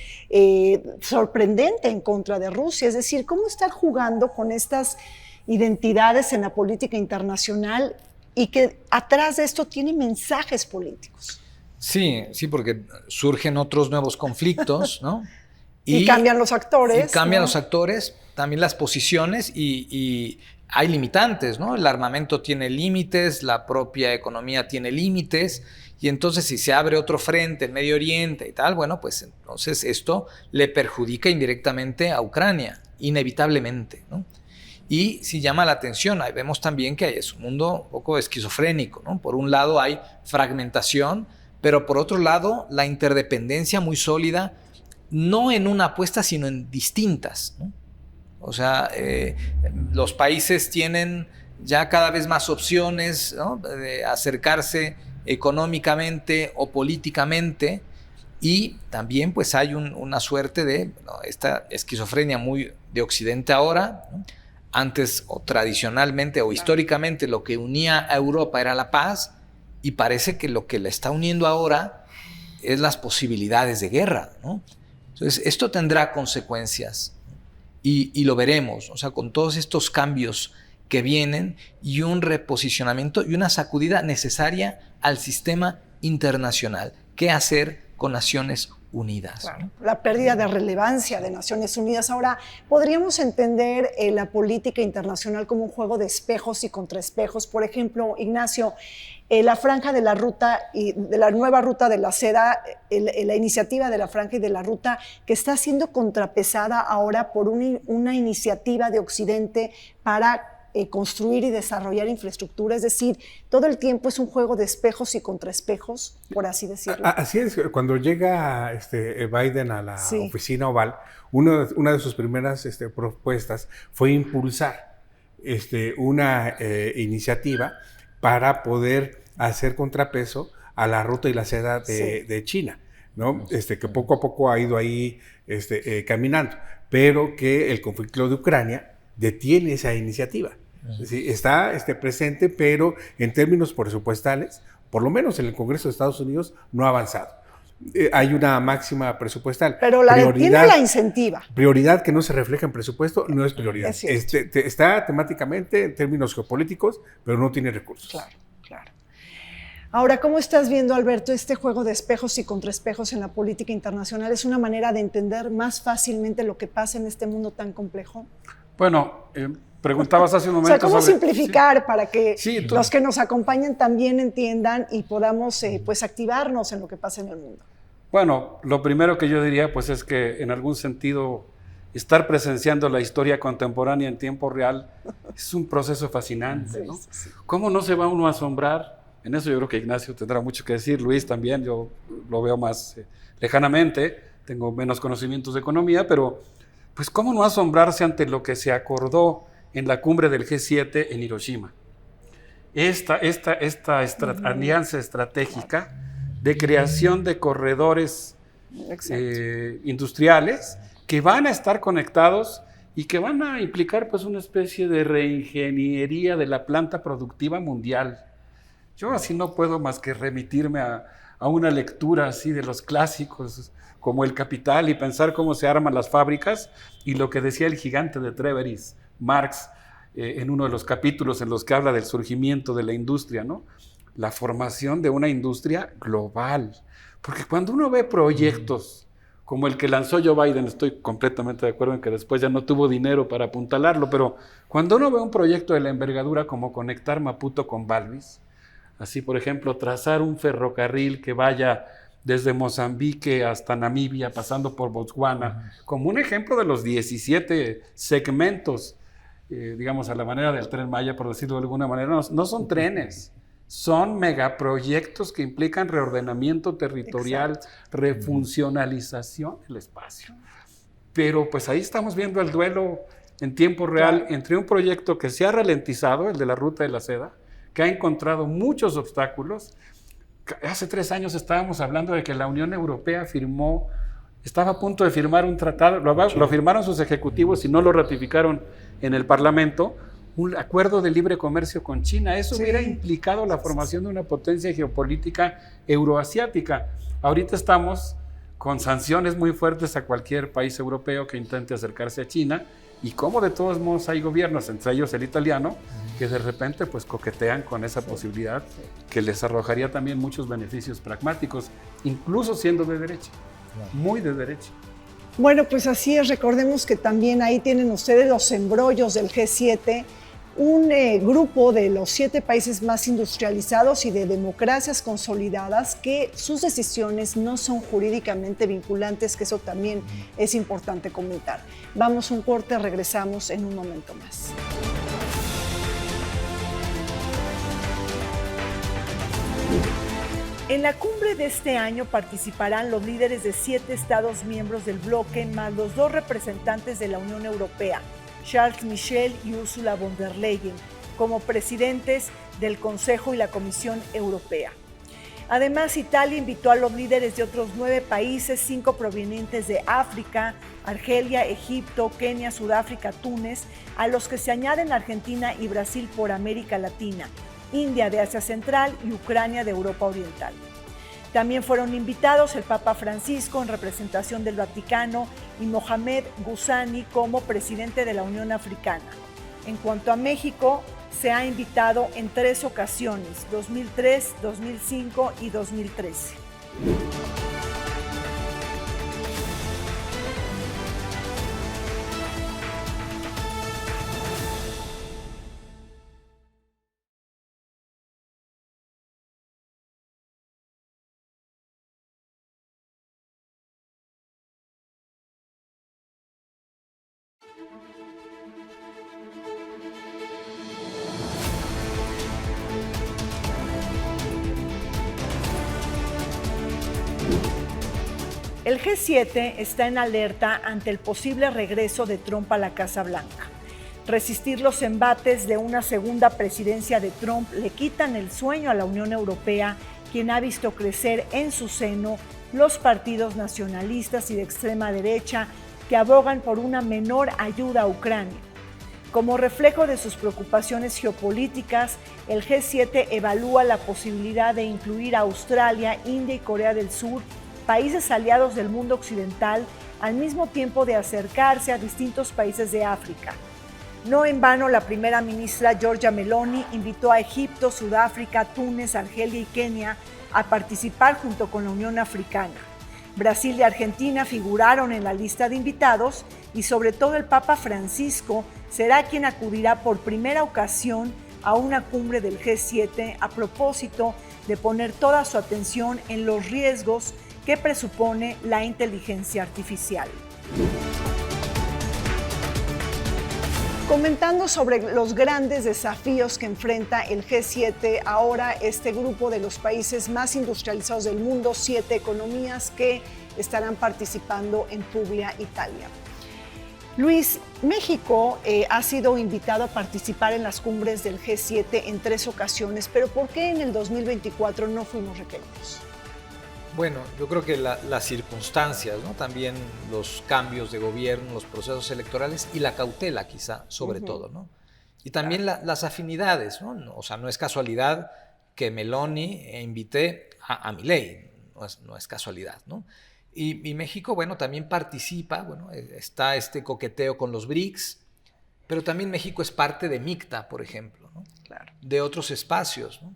Speaker 2: sorprendente en contra de Rusia? Es decir, ¿cómo estar jugando con estas identidades en la política internacional y que atrás de esto tiene mensajes políticos?
Speaker 3: Sí, porque surgen otros nuevos conflictos, ¿no?
Speaker 2: Y cambian los actores.
Speaker 3: Y cambian los actores, también las posiciones y hay limitantes, ¿no? El armamento tiene límites, la propia economía tiene límites, y entonces si se abre otro frente en Medio Oriente y tal, bueno, pues entonces esto le perjudica indirectamente a Ucrania, inevitablemente, ¿no? Y sí llama la atención, ahí vemos también que es un mundo un poco esquizofrénico, ¿no? Por un lado hay fragmentación, pero por otro lado, la interdependencia muy sólida, no en una apuesta, sino en distintas, ¿no? O sea, los países tienen ya cada vez más opciones, ¿no?, de acercarse económicamente o políticamente, y también pues hay una suerte de esta esquizofrenia muy de Occidente ahora, ¿no? Antes o tradicionalmente o históricamente lo que unía a Europa era la paz, y parece que lo que la está uniendo ahora es las posibilidades de guerra, ¿no? Entonces, esto tendrá consecuencias y lo veremos, o sea, con todos estos cambios que vienen y un reposicionamiento y una sacudida necesaria al sistema internacional. ¿Qué hacer con Naciones Unidas?
Speaker 2: Claro, la pérdida de relevancia de Naciones Unidas. Ahora, ¿podríamos entender la política internacional como un juego de espejos y contraespejos? Por ejemplo, Ignacio, la franja de la ruta y de la nueva ruta de la seda, la iniciativa de la franja y de la ruta, que está siendo contrapesada ahora por una iniciativa de Occidente para construir y desarrollar infraestructura, es decir, todo el tiempo es un juego de espejos y contraespejos, por así decirlo.
Speaker 4: Así es, cuando llega Biden a la oficina oval, una de sus primeras propuestas fue impulsar una iniciativa para poder hacer contrapeso a la ruta y la seda de China, ¿no? Que poco a poco ha ido ahí caminando, pero que el conflicto de Ucrania detiene esa iniciativa. Sí, está presente, pero en términos presupuestales, por lo menos en el Congreso de Estados Unidos, no ha avanzado. Hay una máxima presupuestal.
Speaker 2: Pero la detiene, la incentiva.
Speaker 4: Prioridad que no se refleja en presupuesto no es prioridad. Está temáticamente en términos geopolíticos, pero no tiene recursos.
Speaker 2: Claro. Ahora, ¿cómo estás viendo, Alberto, este juego de espejos y contraespejos en la política internacional? ¿Es una manera de entender más fácilmente lo que pasa en este mundo tan complejo?
Speaker 5: Bueno, preguntabas hace un momento.
Speaker 2: O sea, ¿cómo simplificar para que los que nos acompañan también entiendan y podamos pues activarnos en lo que pasa en el mundo?
Speaker 5: Bueno, lo primero que yo diría pues es que en algún sentido estar presenciando la historia contemporánea en tiempo real es un proceso fascinante, ¿no? Sí. ¿Cómo no se va uno a asombrar? En eso yo creo que Ignacio tendrá mucho que decir, Luis también, yo lo veo más lejanamente, tengo menos conocimientos de economía, pero pues cómo no asombrarse ante lo que se acordó en la cumbre del G7 en Hiroshima. Esta alianza estratégica de creación de corredores industriales que van a estar conectados y que van a implicar pues una especie de reingeniería de la planta productiva mundial. Yo así no puedo más que remitirme a una lectura así de los clásicos como El Capital y pensar cómo se arman las fábricas y lo que decía el gigante de Treveris, Marx, en uno de los capítulos en los que habla del surgimiento de la industria, ¿no? La formación de una industria global. Porque cuando uno ve proyectos como el que lanzó Joe Biden. Estoy completamente de acuerdo en que después ya no tuvo dinero para apuntalarlo, pero cuando uno ve un proyecto de la envergadura como conectar Maputo con Balvis, así por ejemplo trazar un ferrocarril que vaya desde Mozambique hasta Namibia, pasando por Botswana, como un ejemplo de los 17 segmentos, digamos, a la manera del Tren Maya, por decirlo de alguna manera, no son trenes, son megaproyectos que implican reordenamiento territorial,
Speaker 2: Exacto.
Speaker 5: refuncionalización del espacio. Pero pues ahí estamos viendo el duelo en tiempo real, claro, entre un proyecto que se ha ralentizado, el de la Ruta de la Seda, que ha encontrado muchos obstáculos. Hace 3 años estábamos hablando de que la Unión Europea estaba a punto de firmar un tratado, lo firmaron sus ejecutivos y no lo ratificaron en el Parlamento, un acuerdo de libre comercio con China. Eso hubiera implicado la formación de una potencia geopolítica euroasiática. Ahorita estamos con sanciones muy fuertes a cualquier país europeo que intente acercarse a China, y como de todos modos hay gobiernos, entre ellos el italiano, que de repente pues coquetean con esa posibilidad que les arrojaría también muchos beneficios pragmáticos, incluso siendo de derecha, muy de derecha.
Speaker 2: Bueno, pues así es. Recordemos que también ahí tienen ustedes los embrollos del G7, un grupo de los 7 países más industrializados y de democracias consolidadas, que sus decisiones no son jurídicamente vinculantes, que eso también es importante comentar. Vamos a un corte, regresamos en un momento más. En la cumbre de este año participarán los líderes de 7 estados miembros del bloque, más los 2 representantes de la Unión Europea, Charles Michel y Ursula von der Leyen, como presidentes del Consejo y la Comisión Europea. Además, Italia invitó a los líderes de otros 9 países, 5 provenientes de África, Argelia, Egipto, Kenia, Sudáfrica, Túnez, a los que se añaden Argentina y Brasil por América Latina, India de Asia Central y Ucrania de Europa Oriental. También fueron invitados el Papa Francisco en representación del Vaticano y Mohamed Ghazouani como presidente de la Unión Africana. En cuanto a México, se ha invitado en 3 ocasiones, 2003, 2005 y 2013. El G7 está en alerta ante el posible regreso de Trump a la Casa Blanca. Resistir los embates de una segunda presidencia de Trump le quitan el sueño a la Unión Europea, quien ha visto crecer en su seno los partidos nacionalistas y de extrema derecha que abogan por una menor ayuda a Ucrania. Como reflejo de sus preocupaciones geopolíticas, el G7 evalúa la posibilidad de incluir a Australia, India y Corea del Sur, países aliados del mundo occidental, al mismo tiempo de acercarse a distintos países de África. No en vano, la primera ministra Giorgia Meloni invitó a Egipto, Sudáfrica, Túnez, Argelia y Kenia a participar junto con la Unión Africana. Brasil y Argentina figuraron en la lista de invitados y sobre todo el Papa Francisco será quien acudirá por primera ocasión a una cumbre del G7 a propósito de poner toda su atención en los riesgos que presupone la inteligencia artificial. Comentando sobre los grandes desafíos que enfrenta el G7, ahora este grupo de los países más industrializados del mundo, 7 economías que estarán participando en Puglia, Italia. Luis, México ha sido invitado a participar en las cumbres del G7 en 3 ocasiones, pero ¿por qué en el 2024 no fuimos requeridos?
Speaker 3: Bueno, yo creo que las circunstancias, ¿no? También los cambios de gobierno, los procesos electorales y la cautela quizá, sobre todo, ¿no? Y también las afinidades, ¿no? O sea, no es casualidad que Meloni invite a Milei, no es casualidad, ¿no? Y México, bueno, también participa, bueno, está este coqueteo con los BRICS, pero también México es parte de MICTA, por ejemplo, ¿no?
Speaker 2: Claro.
Speaker 3: De otros espacios, ¿no?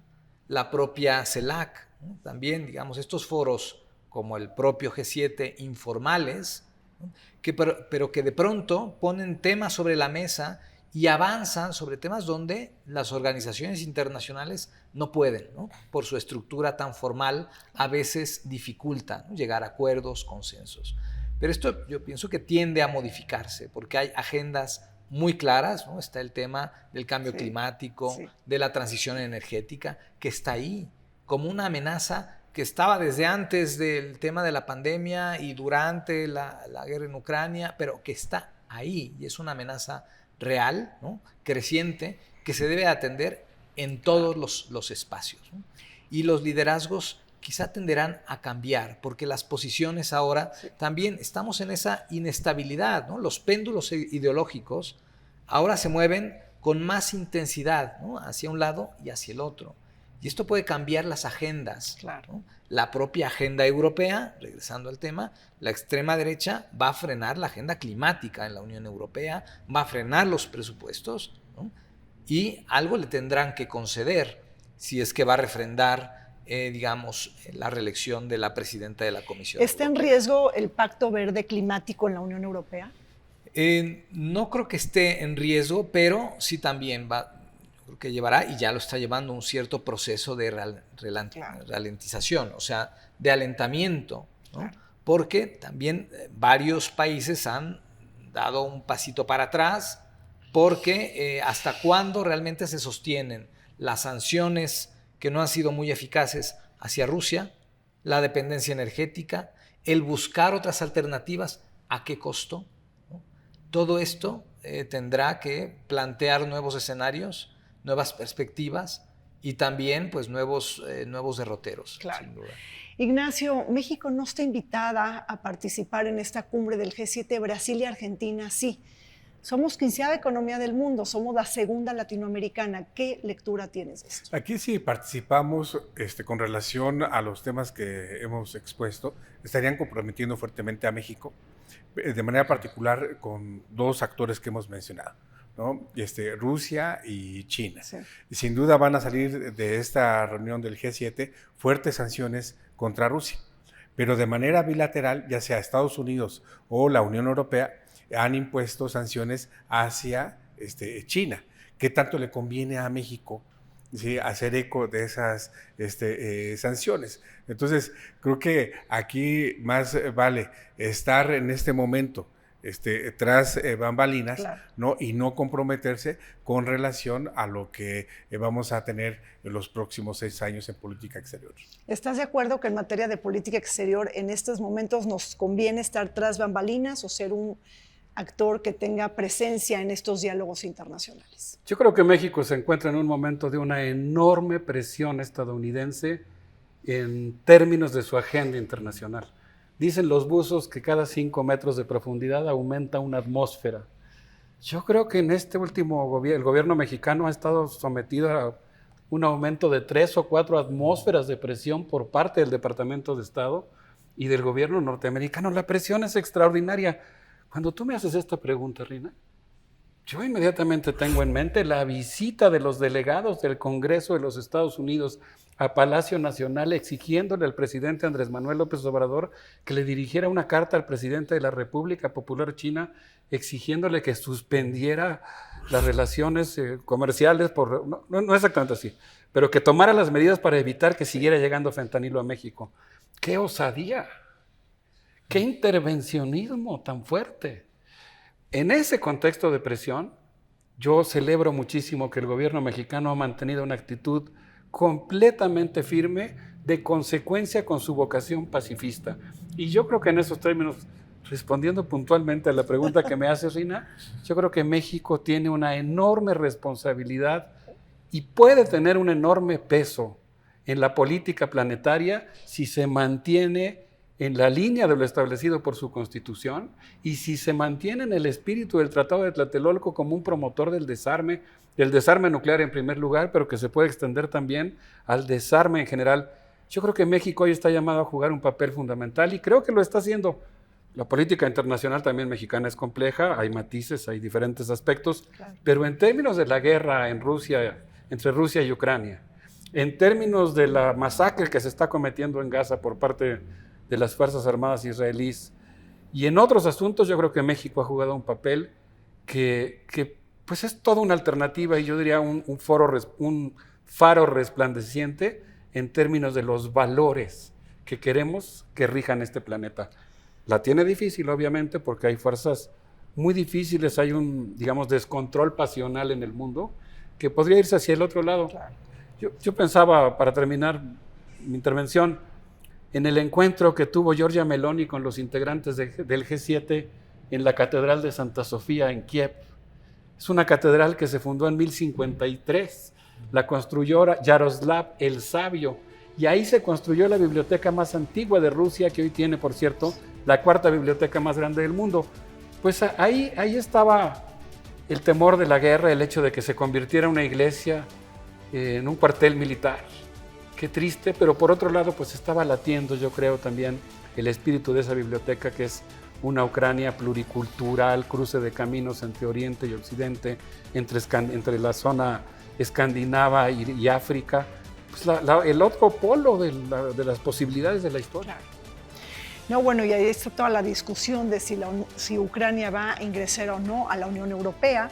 Speaker 3: La propia CELAC, ¿no? También, digamos, estos foros como el propio G7 informales, ¿no? pero que de pronto ponen temas sobre la mesa y avanzan sobre temas donde las organizaciones internacionales no pueden, ¿no? Por su estructura tan formal, a veces dificulta, ¿no? Llegar a acuerdos, consensos. Pero esto yo pienso que tiende a modificarse, porque hay agendas muy claras, ¿no? Está el tema del cambio climático, de la transición energética, que está ahí como una amenaza que estaba desde antes del tema de la pandemia y durante la guerra en Ucrania, pero que está ahí y es una amenaza real, ¿no? Creciente, que se debe atender en todos los espacios, ¿no? Y los liderazgos quizá tenderán a cambiar, porque las posiciones ahora también estamos en esa inestabilidad, ¿no? Los péndulos ideológicos ahora se mueven con más intensidad, ¿no? Hacia un lado y hacia el otro. Y esto puede cambiar las agendas, ¿no? La propia agenda europea, regresando al tema, la extrema derecha va a frenar la agenda climática en la Unión Europea, va a frenar los presupuestos, ¿no? Y algo le tendrán que conceder si es que va a refrendar, digamos, la reelección de la presidenta de la Comisión
Speaker 2: ¿Está en riesgo el Pacto Verde Climático en la Unión Europea?
Speaker 3: No creo que esté en riesgo, pero sí también creo que llevará, y ya lo está llevando, un cierto proceso de ralentización, o sea, de alentamiento, ¿no? Porque también varios países han dado un pasito para atrás, porque hasta cuándo realmente se sostienen las sanciones que no han sido muy eficaces hacia Rusia, la dependencia energética, el buscar otras alternativas, ¿a qué costo? ¿No? Todo esto tendrá que plantear nuevos escenarios, nuevas perspectivas y también pues nuevos derroteros.
Speaker 2: Claro.
Speaker 3: Sin duda.
Speaker 2: Ignacio, México no está invitada a participar en esta cumbre del G7, Brasil y Argentina sí. Somos 15ª economía del mundo, somos la segunda latinoamericana. ¿Qué lectura tienes de esto?
Speaker 4: Aquí sí participamos con relación a los temas que hemos expuesto, estarían comprometiendo fuertemente a México, de manera particular con dos actores que hemos mencionado, ¿no? Rusia y China. Sí. Sin duda van a salir de esta reunión del G7 fuertes sanciones contra Rusia, pero de manera bilateral, ya sea Estados Unidos o la Unión Europea, han impuesto sanciones hacia China. ¿Qué tanto le conviene a México, ¿sí?, hacer eco de esas sanciones? Entonces, creo que aquí más vale estar en este momento tras bambalinas, claro, ¿no? Y no comprometerse con relación a lo que vamos a tener en los próximos 6 años en política exterior.
Speaker 2: ¿Estás de acuerdo que en materia de política exterior en estos momentos nos conviene estar tras bambalinas o ser un actor que tenga presencia en estos diálogos internacionales?
Speaker 5: Yo creo que México se encuentra en un momento de una enorme presión estadounidense en términos de su agenda internacional. Dicen los buzos que cada 5 metros de profundidad aumenta una atmósfera. Yo creo que en este último gobierno, el gobierno mexicano ha estado sometido a un aumento de 3 o 4 atmósferas de presión por parte del Departamento de Estado y del gobierno norteamericano. La presión es extraordinaria. Cuando tú me haces esta pregunta, Rina, yo inmediatamente tengo en mente la visita de los delegados del Congreso de los Estados Unidos a Palacio Nacional exigiéndole al presidente Andrés Manuel López Obrador que le dirigiera una carta al presidente de la República Popular China exigiéndole que suspendiera las relaciones comerciales, no exactamente así, pero que tomara las medidas para evitar que siguiera llegando fentanilo a México. ¡Qué osadía! ¡Qué intervencionismo tan fuerte! En ese contexto de presión, yo celebro muchísimo que el gobierno mexicano ha mantenido una actitud completamente firme de consecuencia con su vocación pacifista. Y yo creo que en esos términos, respondiendo puntualmente a la pregunta que me hace Rina, yo creo que México tiene una enorme responsabilidad y puede tener un enorme peso en la política planetaria si se mantiene en la línea de lo establecido por su Constitución y si se mantiene en el espíritu del Tratado de Tlatelolco como un promotor del desarme nuclear en primer lugar, pero que se puede extender también al desarme en general. Yo creo que México hoy está llamado a jugar un papel fundamental y creo que lo está haciendo. La política internacional también mexicana es compleja, hay matices, hay diferentes aspectos, claro, pero en términos de la guerra en Rusia, entre Rusia y Ucrania, en términos de la masacre que se está cometiendo en Gaza por parte de las Fuerzas Armadas israelíes. Y en otros asuntos yo creo que México ha jugado un papel que pues es toda una alternativa y yo diría un faro resplandeciente en términos de los valores que queremos que rijan este planeta. La tiene difícil, obviamente, porque hay fuerzas muy difíciles, hay un, digamos, descontrol pasional en el mundo que podría irse hacia el otro lado.
Speaker 2: Claro.
Speaker 5: Yo pensaba, para terminar mi intervención, en el encuentro que tuvo Giorgia Meloni con los integrantes del G7 en la Catedral de Santa Sofía en Kiev. Es una catedral que se fundó en 1053, la construyó Yaroslav el Sabio, y ahí se construyó la biblioteca más antigua de Rusia, que hoy tiene, por cierto, la cuarta biblioteca más grande del mundo. Pues ahí estaba el temor de la guerra, el hecho de que se convirtiera una iglesia en un cuartel militar. Qué triste, pero por otro lado, pues estaba latiendo, yo creo, también el espíritu de esa biblioteca, que es una Ucrania pluricultural, cruce de caminos entre Oriente y Occidente, entre la zona escandinava y África, pues el otro polo de las posibilidades de la historia.
Speaker 2: No, bueno, y ahí está toda la discusión de si Ucrania va a ingresar o no a la Unión Europea.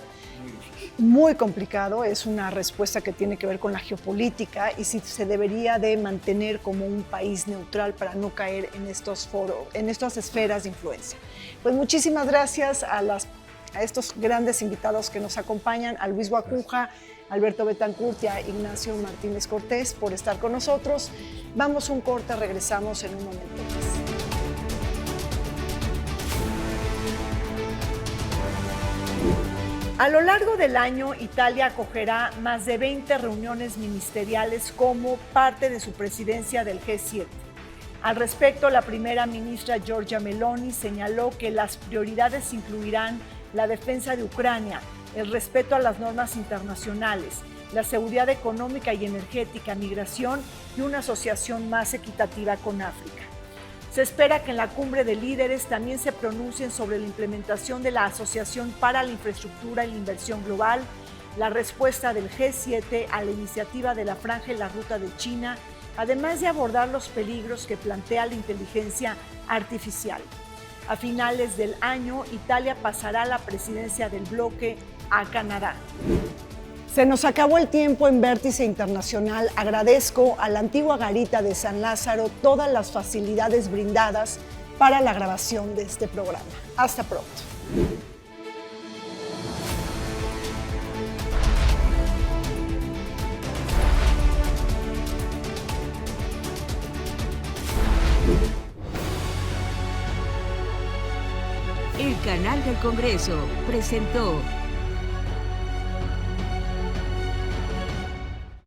Speaker 2: Muy complicado, es una respuesta que tiene que ver con la geopolítica y si se debería de mantener como un país neutral para no caer en estos en estas esferas de influencia. Pues muchísimas gracias a estos grandes invitados que nos acompañan, a Luis Guacuja, Alberto Betancourt y a Ignacio Martínez Cortés por estar con nosotros. Vamos a un corte, regresamos en un momento más. A lo largo del año, Italia acogerá más de 20 reuniones ministeriales como parte de su presidencia del G7. Al respecto, la primera ministra Giorgia Meloni señaló que las prioridades incluirán la defensa de Ucrania, el respeto a las normas internacionales, la seguridad económica y energética, migración y una asociación más equitativa con África. Se espera que en la cumbre de líderes también se pronuncien sobre la implementación de la Asociación para la Infraestructura y la Inversión Global, la respuesta del G7 a la iniciativa de la Franja y la Ruta de China, además de abordar los peligros que plantea la inteligencia artificial. A finales del año, Italia pasará la presidencia del bloque a Canadá. Se nos acabó el tiempo en Vértice Internacional. Agradezco a la antigua garita de San Lázaro todas las facilidades brindadas para la grabación de este programa. Hasta pronto.
Speaker 1: El canal del Congreso presentó